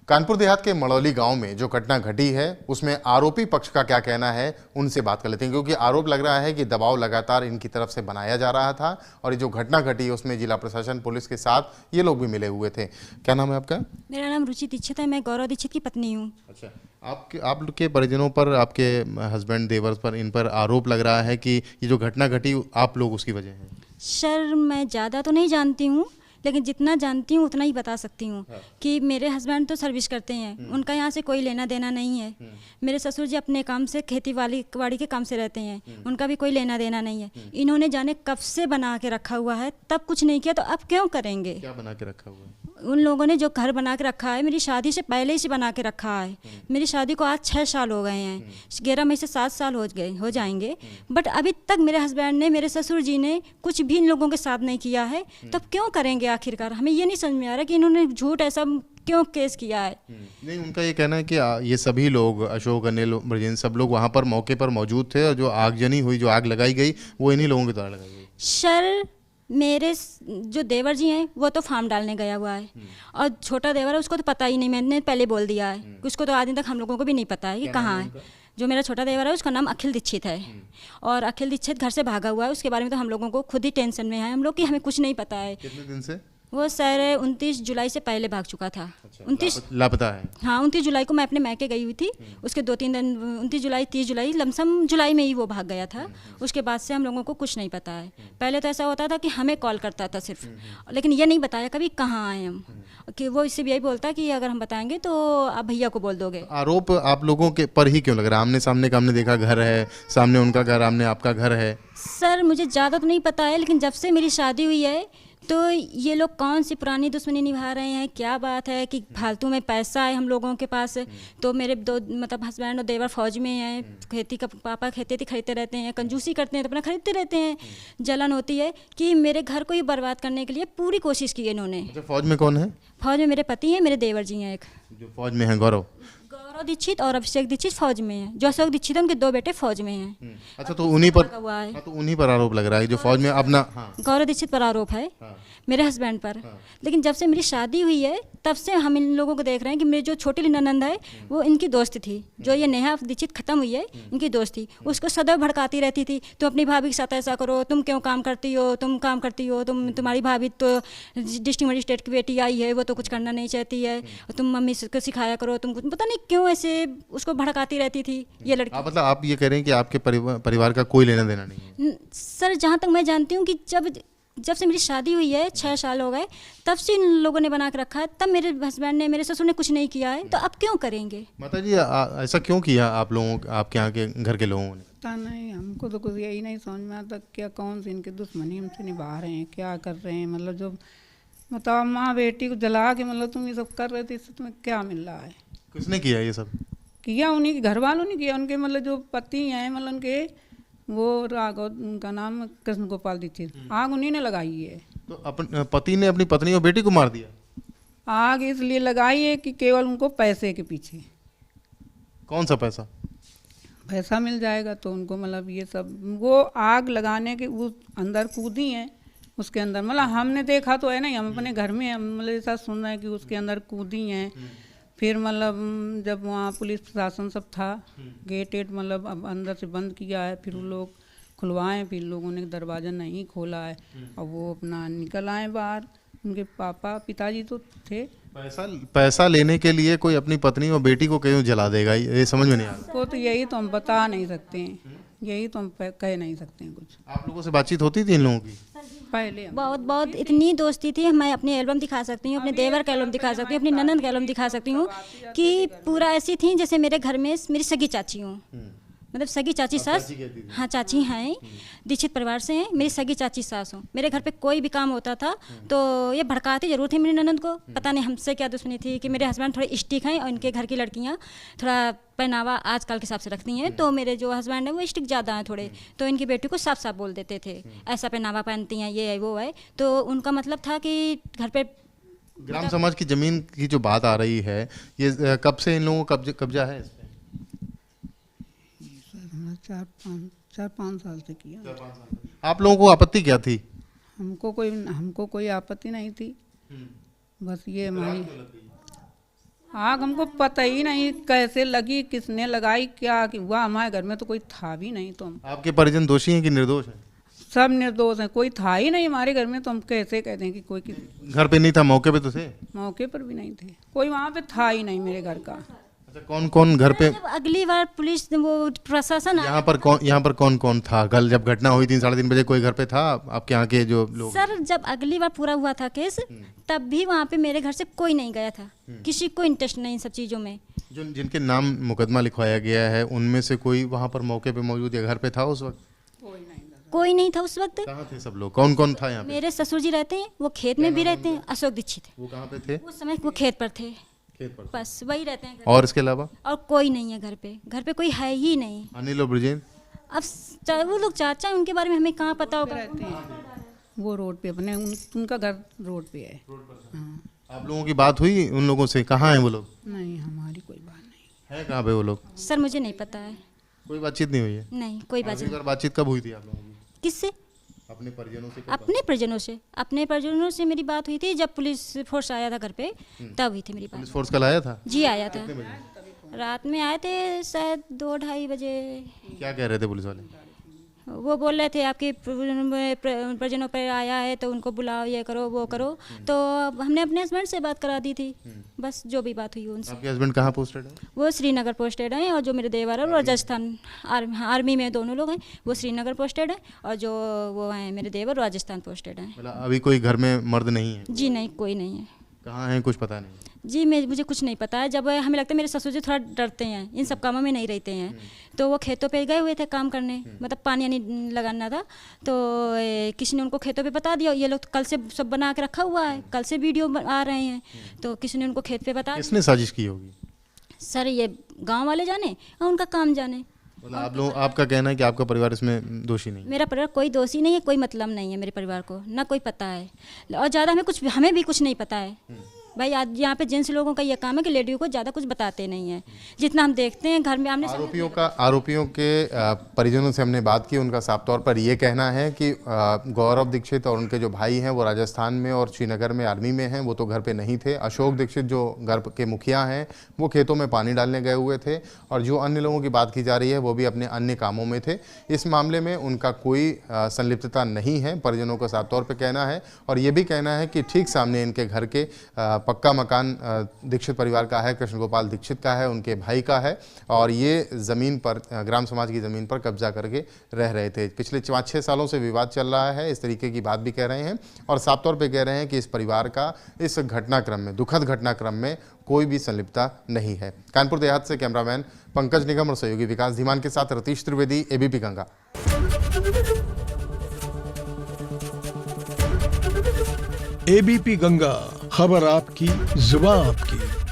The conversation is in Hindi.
कानपुर देहात के मड़ौली गांव में जो घटना घटी है उसमें आरोपी पक्ष का क्या कहना है उनसे बात कर लेते हैं, क्योंकि आरोप लग रहा है कि दबाव लगातार इनकी तरफ से बनाया जा रहा था और ये जो घटना घटी उसमें जिला प्रशासन पुलिस के साथ ये लोग भी मिले हुए थे। क्या नाम है आपका? मेरा नाम रुचि दीक्षित है, मैं गौरव दीक्षित की पत्नी हूँ। अच्छा, आप लोग के परिजनों पर, आपके हस्बैंड देवर पर, इन पर आरोप लग रहा है कि ये जो घटना घटी आप लोग उसकी वजह है। सर मैं ज़्यादा तो नहीं जानती हूँ, लेकिन जितना जानती हूँ उतना ही बता सकती हूँ। कि मेरे हस्बैंड तो सर्विस करते हैं, उनका यहाँ से कोई लेना देना नहीं है। मेरे ससुर जी अपने काम से, खेती बाड़ी के काम से रहते हैं, उनका भी कोई लेना देना नहीं है। इन्होंने जाने कब से बना के रखा हुआ है, तब कुछ नहीं किया तो अब क्यों करेंगे? क्या बना के रखा हुआ है? उन लोगों ने जो घर बना के रखा है, मेरी शादी से पहले ही से बना के रखा है। मेरी शादी को आज 6 साल हो गए हैं, 11 मई से 7 साल हो जाएंगे। बट अभी तक मेरे हस्बैंड ने, मेरे ससुर जी ने कुछ भी इन लोगों के साथ नहीं किया है। तब क्यों करेंगे आखिरकार? हमें ये नहीं समझ में आ रहा कि इन्होंने झूठ ऐसा क्यों केस किया है। नहीं, उनका ये कहना है कि ये सभी लोग, अशोक, अनिल, ब्रजेंद्र, सब लोग वहाँ पर मौके पर मौजूद थे और जो आगजनी हुई, जो आग लगाई गई, वो इन्हीं लोगों के द्वारा लगाई गई। सर मेरे जो देवर जी हैं वो तो फार्म डालने गया हुआ है, और छोटा देवर है उसको तो पता ही नहीं, मैंने पहले बोल दिया है। उसको तो आज दिन तक हम लोगों को भी नहीं पता है कि कहाँ है। जो मेरा छोटा देवर है उसका नाम अखिल दीक्षित है, और अखिल दीक्षित घर से भागा हुआ है। उसके बारे में तो हम लोगों को खुद ही टेंशन में है हम लोग कि हमें कुछ नहीं पता है। कितने दिन से? वो सर 29 जुलाई से पहले भाग चुका था। 29 लापता है। हाँ, 29 जुलाई को मैं अपने मैके गई हुई थी। उसके 2-3 दिन, 29 जुलाई 30 जुलाई, लमसम जुलाई में ही वो भाग गया था। उसके बाद से हम लोगों को कुछ नहीं पता है। पहले तो ऐसा होता था कि हमें कॉल करता था सिर्फ, लेकिन ये नहीं बताया कभी कहाँ आए हम, कि वो इससे भी यही बोलता कि अगर हम बताएंगे तो आप भैया को बोल दोगे। आरोप आप लोगों के पर ही क्यों लग रहा है? आमने सामने का हमने देखा, घर है सामने, उनका घर, आमने आपका घर है। सर मुझे ज़्यादा तो नहीं पता है, लेकिन जब से मेरी शादी हुई है तो ये लोग कौन सी पुरानी दुश्मनी निभा रहे हैं, क्या बात है कि फालतू में पैसा है हम लोगों के पास। तो मेरे दो मतलब हस्बैंड और देवर फौज में हैं, खेती का पापा खेती खरीदते रहते हैं, कंजूसी करते हैं तो अपना खरीदते रहते हैं। जलन होती है कि मेरे घर को ही बर्बाद करने के लिए पूरी कोशिश की इन्होंने। अच्छा, फौज में कौन है? फौज में मेरे पति हैं, मेरे देवर जी हैं। एक जो फौज में है, गौरव दीक्षित और अभिषेक दीक्षित फौज में हैं। जो अशोक दीक्षित है उनके 2 बेटे फौज में हैं। अच्छा, तो उन्हीं पर हुआ है। हाँ, तो उन्हीं पर आरोप लग रहा है जो फौज में अपना। हाँ। गौरव दीक्षित पर आरोप है, मेरे हस्बैंड पर। लेकिन जब से मेरी शादी हुई है तब से हम इन लोगों को देख रहे हैं कि मेरी जो छोटी ननंद है वो इनकी दोस्त थी। जो ये नेहा दीक्षित खत्म हुई है, इनकी दोस्त थी। उसको सदैव भड़काती रहती थी, तुम अपनी भाभी के साथ ऐसा करो, तुम क्यों काम करती हो, तुम काम करती हो, तुम्हारी भाभी तो डिस्ट्रिक्ट मजिस्ट्रेट की बेटी आई है, वो तो कुछ करना नहीं चाहती है, तुम मम्मी को सिखाया करो। तुम कुछ पता नहीं क्यों ऐसे उसको भड़काती रहती थी ये लड़की। मतलब आप ये कह रहे हैं कि आपके परिवार का कोई लेना देना नहीं है? सर जहाँ तक मैं जानती हूँ कि जब से मेरी शादी हुई है, 6 साल हो गए, तब से इन लोगों ने बना के रखा है। तब मेरे हस्बैंड ने, मेरे ससुर ने कुछ नहीं किया है, तो अब क्यों करेंगे? माता जी, ऐसा क्यों किया आप लोगों, आपके यहाँ के घर के लोगों ने? पता नहीं, हमको तो कुछ यही नहीं समझ में आता क्या कौन सी इनकी दुश्मनी हमसे निभा रहे हैं, क्या कर रहे हैं। मतलब जो बताओ, माँ बेटी को जला के मतलब तुम ये सब कर रहे थे, इससे तुम्हें क्या मिल रहा है? किसने किया ये सब? किया उन्हीं के घर वालों ने किया। उनके मतलब जो पति हैं, मतलब उनके वो राघव, उनका नाम कृष्ण गोपाल दीक्षित, आग उन्हीं ने लगाई है। तो अपन पति ने अपनी पत्नी और बेटी को मार दिया? आग इसलिए लगाई है कि केवल उनको पैसे के पीछे। कौन सा पैसा? पैसा मिल जाएगा तो उनको मतलब ये सब, वो आग लगाने के वो अंदर कूदी हैं उसके अंदर। मतलब हमने देखा तो है नहीं, हम अपने घर में मतलब ऐसा सुन रहे हैं कि उसके अंदर कूदी हैं। फिर मतलब जब वहाँ पुलिस प्रशासन सब था, गेट मतलब अब अंदर से बंद किया है, फिर वो लोग खुलवाएं, फिर लोगों ने दरवाज़ा नहीं खोला है और वो अपना निकल आए बाहर। उनके पिताजी तो थे। पैसा लेने के लिए कोई अपनी पत्नी और बेटी को क्यों जला देगा, ये समझ में नहीं आ रहा। वो तो यही तो हम बता नहीं सकते हैं, यही तो हम कह नहीं सकते हैं कुछ। आप लोगों से बातचीत होती थी इन लोगों की? पहले बहुत इतनी दोस्ती थी। मैं अपनी एल्बम दिखा सकती हूँ, अपने देवर का एल्बम दिखा सकती हूँ, अपनी ननंद का एल्बम दिखा सकती हूँ कि पूरा ऐसी थी जैसे मेरे घर में मेरी सगी चाची हूँ। मतलब सगी चाची सास, हाँ चाची हैं, दीक्षित परिवार से हैं, मेरी सगी चाची सास हूँ। मेरे घर पे कोई भी काम होता था तो ये भड़काती जरूर थी मेरी ननंद को। पता नहीं हमसे क्या दुश्मनी थी कि मेरे हस्बैंड थोड़े स्टिक हैं और इनके घर की लड़कियाँ थोड़ा पहनावा आजकल के हिसाब से रखती हैं। तो मेरे जो हस्बैंड है वो स्टिक ज़्यादा हैं थोड़े, तो इनकी बेटी को साफ साफ बोल देते थे ऐसा पहनावा पहनती हैं, ये है वो है। तो उनका मतलब था कि घर पे ग्राम समाज की जमीन की जो बात आ रही है, ये कब से इन लोगों को कब्जा है? 4-5 साल से किया। आप लोगों को आपत्ति क्या थी? हमको कोई आपत्ति नहीं थी। बस ये हमारी आग हमको पता ही नहीं कैसे लगी, किसने लगाई, क्या हुआ। हमारे घर में तो कोई था भी नहीं, तो हम आपके परिजन दोषी हैं कि निर्दोष हैं? सब निर्दोष हैं, कोई था ही नहीं हमारे घर में, तो हम कैसे कहते हैं कि कोई किसी घर पे नहीं था, मौके पे तो थे? मौके पर भी नहीं थे, कोई वहाँ पे था ही नहीं मेरे घर का। अच्छा, कौन कौन घर पे? जब अगली बार पुलिस वो प्रशासन यहाँ पर कौन कौन था? कल जब घटना हुई 3-3:30 बजे कोई घर पे था आपके यहाँ के जो लोग? सर जब अगली बार पूरा हुआ था केस, तब भी वहाँ पे मेरे घर से कोई नहीं गया था, किसी को इंटरेस्ट नहीं इन सब चीज़ों में। जो जिनके नाम मुकदमा लिखवाया गया है उनमें से कोई वहाँ पर मौके पे मौजूद या घर पे था उस वक्त? कोई नहीं था उस वक्त। कहाँ थे सब लोग? कौन कौन था यहाँ पे? मेरे ससुर जी रहते हैं, वो खेत में भी रहते हैं, अशोक दीक्षित। वो कहाँ पे थे? उस समय वो खेत पर थे, खेत पर। बस वही रहते हैं घर और इसके अलावा? पे। और कोई नहीं है घर पे, घर पे कोई है ही नहीं। अनिल और ब्रिजेन? अब वो लोग चाचा हैं, उनके बारे में हमें कहाँ पता होगा। रहते हैं वो रोड पे अपने, उनका घर रोड पे है। हाँ। आप लोगों की बात हुई उन लोगों से? कहाँ हैं वो लोग? नहीं, हमारी कोई बात नहीं है कहाँ पे वो लोग? सर मुझे नहीं पता है, कोई बातचीत नहीं हुई है? नहीं कोई बात आखिरी नहीं। बार बातचीत कब हुई थी आप लोगों की? किससे? अपने परिजनों से? अपने परिजनों से मेरी बात हुई थी जब पुलिस फोर्स आया था घर पे, तब हुई थी मेरी पुलिस बात। फोर्स कल आया था? जी आया था, रात में आए थे शायद 2-2:30 बजे। क्या कह रहे थे पुलिस वाले? वो बोल रहे थे आपके परिजनों पर आया है तो उनको बुलाओ, ये करो वो करो। तो हमने अपने हस्बैंड से बात करा दी थी, बस जो भी बात हुई उनसे। आपके हस्बैंड कहाँ पोस्टेड है? वो श्रीनगर पोस्टेड हैं, और जो मेरे देवर है वो राजस्थान आर्मी में, दोनों लोग हैं। वो श्रीनगर पोस्टेड है और जो वो हैं मेरे देवर राजस्थान पोस्टेड हैं। मतलब अभी कोई घर में मर्द नहीं है? जी नहीं, कोई नहीं है। कहाँ है कुछ पता नहीं? जी मुझे कुछ नहीं पता है। जब हमें लगता है मेरे ससुर जी थोड़ा डरते हैं, इन सब कामों में नहीं रहते हैं, तो वो खेतों पे गए हुए थे काम करने, मतलब पानी नहीं लगाना था। तो किसी ने उनको खेतों पे बता दिया, ये लोग तो कल से सब बना के रखा हुआ है, कल से वीडियो आ रहे हैं, तो किसी ने उनको खेत पे बता किसने साजिश की होगी? सर ये गांव वाले जाने और उनका काम जाने। मतलब आप लोग, आपका कहना है कि आपका परिवार इसमें दोषी नहीं? मेरा परिवार कोई दोषी नहीं है, कोई मतलब नहीं है मेरे परिवार को, ना कोई पता है, और ज़्यादा हमें भी कुछ नहीं पता है भाई। आज यहाँ पे जेंट्स लोगों का ये काम है कि लेडियों को ज़्यादा कुछ बताते नहीं है, जितना हम देखते हैं घर में। हमने आरोपियों के परिजनों से हमने बात की, उनका साफ तौर पर ये कहना है कि गौरव दीक्षित और उनके जो भाई हैं वो राजस्थान में और श्रीनगर में आर्मी में हैं, वो तो घर पे नहीं थे। अशोक दीक्षित जो घर के मुखिया हैं वो खेतों में पानी डालने गए हुए थे, और जो अन्य लोगों की बात की जा रही है वो भी अपने अन्य कामों में थे। इस मामले में उनका कोई संलिप्तता नहीं है, परिजनों का साफ तौर पर कहना है। और ये भी कहना है कि ठीक सामने इनके घर के पक्का मकान दीक्षित परिवार का है, कृष्ण गोपाल दीक्षित का है, उनके भाई का है, और ये ज़मीन पर, ग्राम समाज की ज़मीन पर कब्जा करके रह रहे थे। पिछले 5-6 सालों से विवाद चल रहा है, इस तरीके की बात भी कह रहे हैं, और साफ तौर पे कह रहे हैं कि इस परिवार का इस घटनाक्रम में, दुखद घटनाक्रम में कोई भी संलिप्तता नहीं है। कानपुर देहात से कैमरामैन पंकज निगम और सहयोगी विकास धीमान के साथ रतीश त्रिवेदी, एबीपी गंगा। एबीपी गंगा, खबर आपकी, जुबान आपकी।